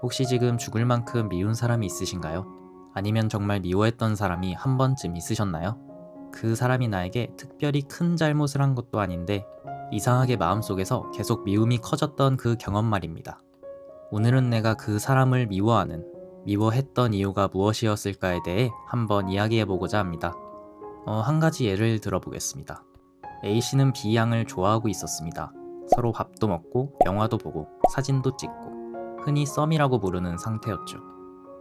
혹시 지금 죽을 만큼 미운 사람이 있으신가요? 아니면 정말 미워했던 사람이 한 번쯤 있으셨나요? 그 사람이 나에게 특별히 큰 잘못을 한 것도 아닌데 이상하게 마음속에서 계속 미움이 커졌던 그 경험 말입니다. 오늘은 내가 그 사람을 미워했던 이유가 무엇이었을까에 대해 한번 이야기해보고자 합니다. 한 가지 예를 들어보겠습니다. A씨는 B양을 좋아하고 있었습니다. 서로 밥도 먹고 영화도 보고 사진도 찍고 흔히 썸이라고 부르는 상태였죠.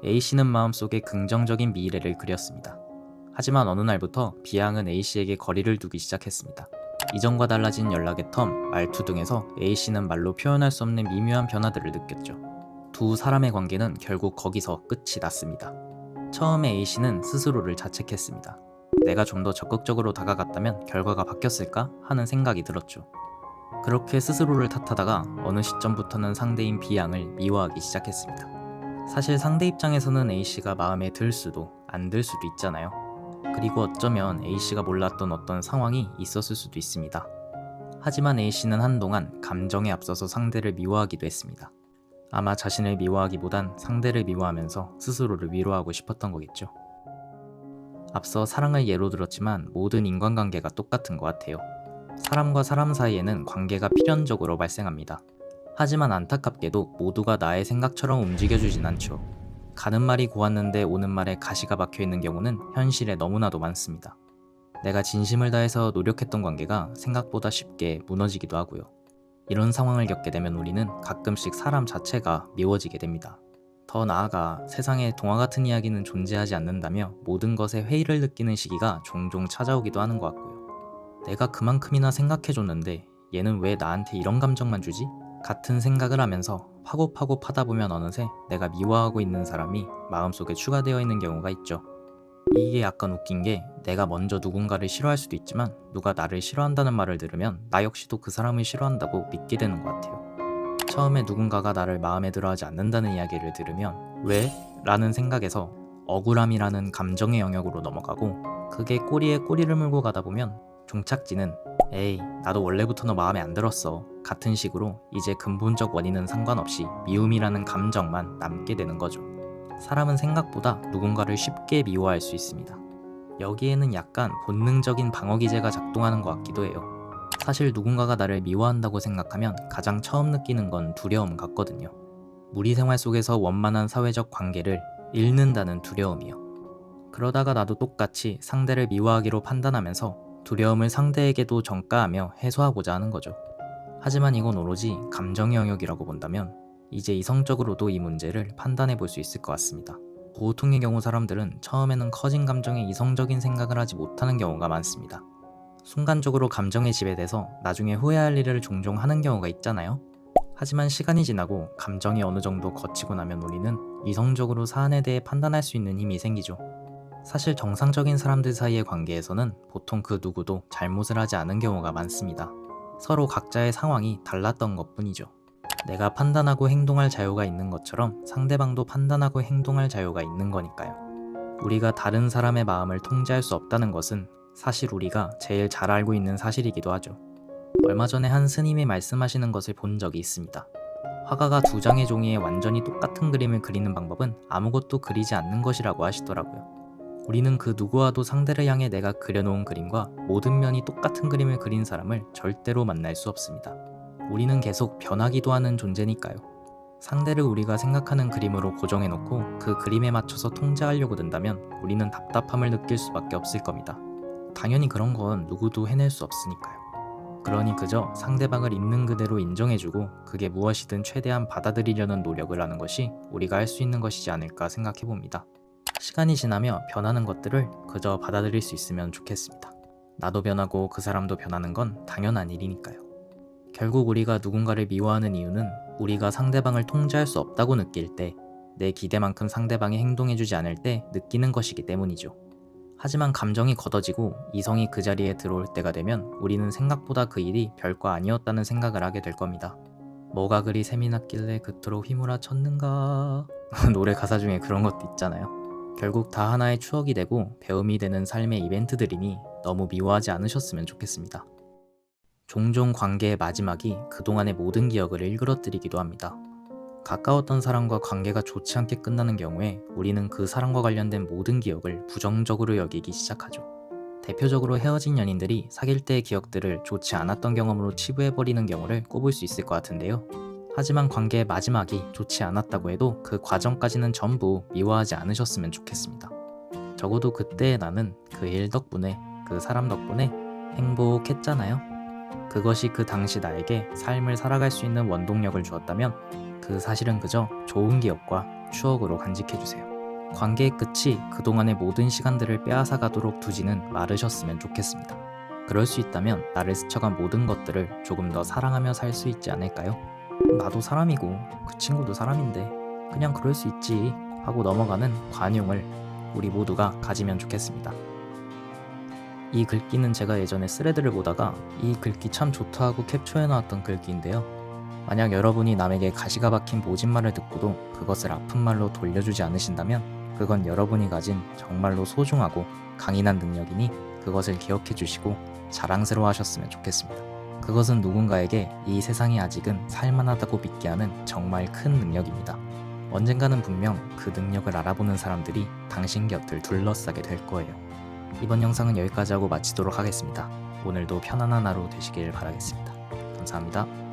A씨는 마음속에 긍정적인 미래를 그렸습니다. 하지만 어느 날부터 B양은 A씨에게 거리를 두기 시작했습니다. 이전과 달라진 연락의 텀, 말투 등에서 A씨는 말로 표현할 수 없는 미묘한 변화들을 느꼈죠. 두 사람의 관계는 결국 거기서 끝이 났습니다. 처음에 A씨는 스스로를 자책했습니다. 내가 좀 더 적극적으로 다가갔다면 결과가 바뀌었을까 하는 생각이 들었죠. 그렇게 스스로를 탓하다가 어느 시점부터는 상대인 B양을 미워하기 시작했습니다. 사실 상대 입장에서는 A씨가 마음에 들 수도 안 들 수도 있잖아요. 그리고 어쩌면 A씨가 몰랐던 어떤 상황이 있었을 수도 있습니다. 하지만 A씨는 한동안 감정에 앞서서 상대를 미워하기도 했습니다. 아마 자신을 미워하기보단 상대를 미워하면서 스스로를 위로하고 싶었던 거겠죠. 앞서 사랑을 예로 들었지만 모든 인간관계가 똑같은 것 같아요. 사람과 사람 사이에는 관계가 필연적으로 발생합니다. 하지만 안타깝게도 모두가 나의 생각처럼 움직여주진 않죠. 가는 말이 고왔는데 오는 말에 가시가 박혀있는 경우는 현실에 너무나도 많습니다. 내가 진심을 다해서 노력했던 관계가 생각보다 쉽게 무너지기도 하고요. 이런 상황을 겪게 되면 우리는 가끔씩 사람 자체가 미워지게 됩니다. 더 나아가 세상에 동화 같은 이야기는 존재하지 않는다며 모든 것에 회의를 느끼는 시기가 종종 찾아오기도 하는 것 같고요. 내가 그만큼이나 생각해줬는데 얘는 왜 나한테 이런 감정만 주지? 같은 생각을 하면서 파고파고 파다 보면 어느새 내가 미워하고 있는 사람이 마음속에 추가되어 있는 경우가 있죠. 이게 약간 웃긴 게 내가 먼저 누군가를 싫어할 수도 있지만 누가 나를 싫어한다는 말을 들으면 나 역시도 그 사람을 싫어한다고 믿게 되는 것 같아요. 처음에 누군가가 나를 마음에 들어하지 않는다는 이야기를 들으면 왜? 라는 생각에서 억울함이라는 감정의 영역으로 넘어가고 그게 꼬리에 꼬리를 물고 가다 보면 종착지는 에이 나도 원래부터 너 마음에 안 들었어 같은 식으로 이제 근본적 원인은 상관없이 미움이라는 감정만 남게 되는 거죠. 사람은 생각보다 누군가를 쉽게 미워할 수 있습니다. 여기에는 약간 본능적인 방어 기제가 작동하는 것 같기도 해요. 사실 누군가가 나를 미워한다고 생각하면 가장 처음 느끼는 건 두려움 같거든요. 무리 생활 속에서 원만한 사회적 관계를 잃는다는 두려움이요. 그러다가 나도 똑같이 상대를 미워하기로 판단하면서 두려움을 상대에게도 전가하며 해소하고자 하는 거죠. 하지만 이건 오로지 감정의 영역이라고 본다면 이제 이성적으로도 이 문제를 판단해 볼 수 있을 것 같습니다. 보통의 경우 사람들은 처음에는 커진 감정에 이성적인 생각을 하지 못하는 경우가 많습니다. 순간적으로 감정에 지배돼서 나중에 후회할 일을 종종 하는 경우가 있잖아요. 하지만 시간이 지나고 감정이 어느 정도 거치고 나면 우리는 이성적으로 사안에 대해 판단할 수 있는 힘이 생기죠. 사실 정상적인 사람들 사이의 관계에서는 보통 그 누구도 잘못을 하지 않은 경우가 많습니다. 서로 각자의 상황이 달랐던 것뿐이죠. 내가 판단하고 행동할 자유가 있는 것처럼 상대방도 판단하고 행동할 자유가 있는 거니까요. 우리가 다른 사람의 마음을 통제할 수 없다는 것은 사실 우리가 제일 잘 알고 있는 사실이기도 하죠. 얼마 전에 한 스님이 말씀하시는 것을 본 적이 있습니다. 화가가 두 장의 종이에 완전히 똑같은 그림을 그리는 방법은 아무것도 그리지 않는 것이라고 하시더라고요. 우리는 그 누구와도 상대를 향해 내가 그려놓은 그림과 모든 면이 똑같은 그림을 그린 사람을 절대로 만날 수 없습니다. 우리는 계속 변하기도 하는 존재니까요. 상대를 우리가 생각하는 그림으로 고정해놓고 그 그림에 맞춰서 통제하려고 든다면 우리는 답답함을 느낄 수밖에 없을 겁니다. 당연히 그런 건 누구도 해낼 수 없으니까요. 그러니 그저 상대방을 있는 그대로 인정해주고 그게 무엇이든 최대한 받아들이려는 노력을 하는 것이 우리가 할 수 있는 것이지 않을까 생각해봅니다. 시간이 지나며 변하는 것들을 그저 받아들일 수 있으면 좋겠습니다. 나도 변하고 그 사람도 변하는 건 당연한 일이니까요. 결국 우리가 누군가를 미워하는 이유는 우리가 상대방을 통제할 수 없다고 느낄 때, 내 기대만큼 상대방이 행동해주지 않을 때 느끼는 것이기 때문이죠. 하지만 감정이 걷어지고 이성이 그 자리에 들어올 때가 되면 우리는 생각보다 그 일이 별거 아니었다는 생각을 하게 될 겁니다. 뭐가 그리 샘이 났길래 그토록 휘몰아 쳤는가 노래 가사 중에 그런 것도 있잖아요. 결국 다 하나의 추억이 되고 배움이 되는 삶의 이벤트들이니 너무 미워하지 않으셨으면 좋겠습니다. 종종 관계의 마지막이 그동안의 모든 기억을 일그러뜨리기도 합니다. 가까웠던 사람과 관계가 좋지 않게 끝나는 경우에 우리는 그 사람과 관련된 모든 기억을 부정적으로 여기기 시작하죠. 대표적으로 헤어진 연인들이 사귈 때의 기억들을 좋지 않았던 경험으로 치부해버리는 경우를 꼽을 수 있을 것 같은데요. 하지만 관계의 마지막이 좋지 않았다고 해도 그 과정까지는 전부 미워하지 않으셨으면 좋겠습니다. 적어도 그때의 나는 그 일 덕분에, 그 사람 덕분에 행복했잖아요. 그것이 그 당시 나에게 삶을 살아갈 수 있는 원동력을 주었다면 그 사실은 그저 좋은 기억과 추억으로 간직해주세요. 관계의 끝이 그동안의 모든 시간들을 빼앗아 가도록 두지는 말으셨으면 좋겠습니다. 그럴 수 있다면 나를 스쳐간 모든 것들을 조금 더 사랑하며 살 수 있지 않을까요? 나도 사람이고 그 친구도 사람인데 그냥 그럴 수 있지 하고 넘어가는 관용을 우리 모두가 가지면 좋겠습니다. 이 글귀는 제가 예전에 스레드를 보다가 이 글귀 참 좋다 하고 캡처해놨던 글귀인데요. 만약 여러분이 남에게 가시가 박힌 모진말을 듣고도 그것을 아픈 말로 돌려주지 않으신다면 그건 여러분이 가진 정말로 소중하고 강인한 능력이니 그것을 기억해 주시고 자랑스러워 하셨으면 좋겠습니다. 그것은 누군가에게 이 세상이 아직은 살만하다고 믿게 하는 정말 큰 능력입니다. 언젠가는 분명 그 능력을 알아보는 사람들이 당신 곁을 둘러싸게 될 거예요. 이번 영상은 여기까지 하고 마치도록 하겠습니다. 오늘도 편안한 하루 되시길 바라겠습니다. 감사합니다.